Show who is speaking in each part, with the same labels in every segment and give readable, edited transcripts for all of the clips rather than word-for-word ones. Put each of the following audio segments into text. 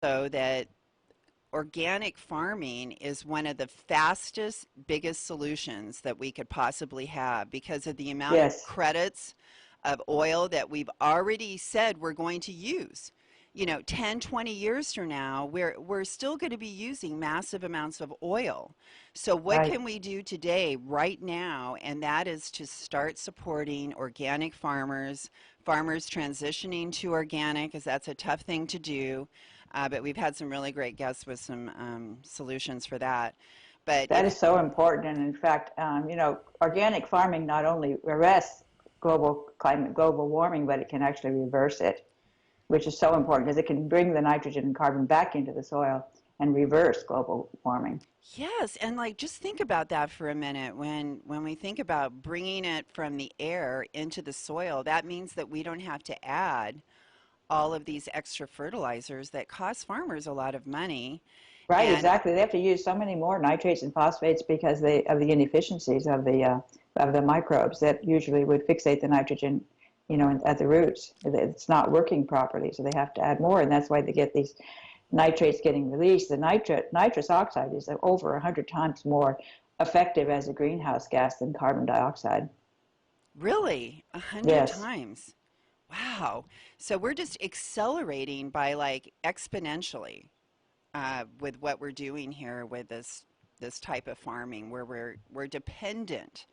Speaker 1: So that organic farming is one of the fastest, biggest solutions that we could possibly have because of the amount of
Speaker 2: Yes,
Speaker 1: credits of oil that we've already said we're going to use. 10, 20 years from now, we're still going to be using massive amounts of oil. So what
Speaker 2: right.
Speaker 1: can we do today, right now? And that is to start supporting organic farmers, farmers transitioning to organic, because that's a tough thing to do. But we've had some really great guests with some solutions for that. But
Speaker 2: That is so important. And in fact, organic farming not only arrests global warming, but it can actually reverse it, which is so important because it can bring the nitrogen and carbon back into the soil and reverse global warming.
Speaker 1: yes, and like just think about that for a minute. When we think about bringing it from the air into the soil, that means that we don't have to add all of these extra fertilizers that cost farmers a lot of money.
Speaker 2: Right,
Speaker 1: And
Speaker 2: exactly. They have to use so many more nitrates and phosphates because of the inefficiencies of the microbes that usually would fixate the nitrogen, at the roots. It's not working properly, so they have to add more, and that's why they get these nitrates getting released. The nitrous oxide is over 100 times more effective as a greenhouse gas than carbon dioxide.
Speaker 1: really, 100
Speaker 2: Yes.
Speaker 1: times. Wow. So we're just accelerating by like exponentially with what we're doing here with this type of farming where we're dependent.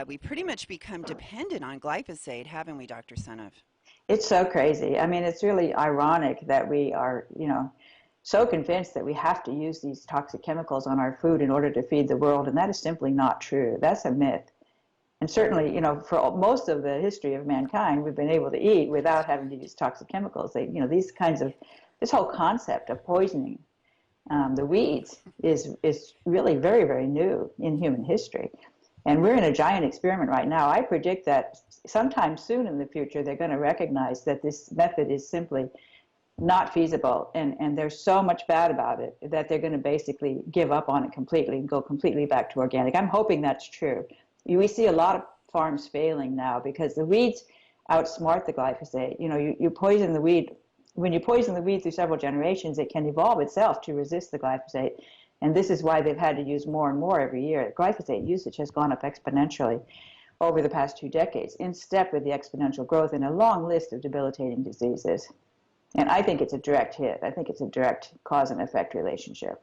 Speaker 1: We pretty much become dependent on glyphosate, haven't we, Dr. Seneff?
Speaker 2: It's so crazy. I mean, it's really ironic that we are, so convinced that we have to use these toxic chemicals on our food in order to feed the world, and that is simply not true. That's a myth. And certainly, for most of the history of mankind, we've been able to eat without having to use toxic chemicals. This whole concept of poisoning the weeds is really very, very new in human history. And we're in a giant experiment right now. I predict that sometime soon in the future, they're going to recognize that this method is simply not feasible. And there's so much bad about it that they're going to basically give up on it completely and go completely back to organic. I'm hoping that's true. We see a lot of farms failing now because the weeds outsmart the glyphosate. You poison the weed. When you poison the weed through several generations, it can evolve itself to resist the glyphosate. And this is why they've had to use more and more every year. Glyphosate usage has gone up exponentially over the past 2 decades, in step with the exponential growth in a long list of debilitating diseases. And I think it's a direct hit. I think it's a direct cause and effect relationship.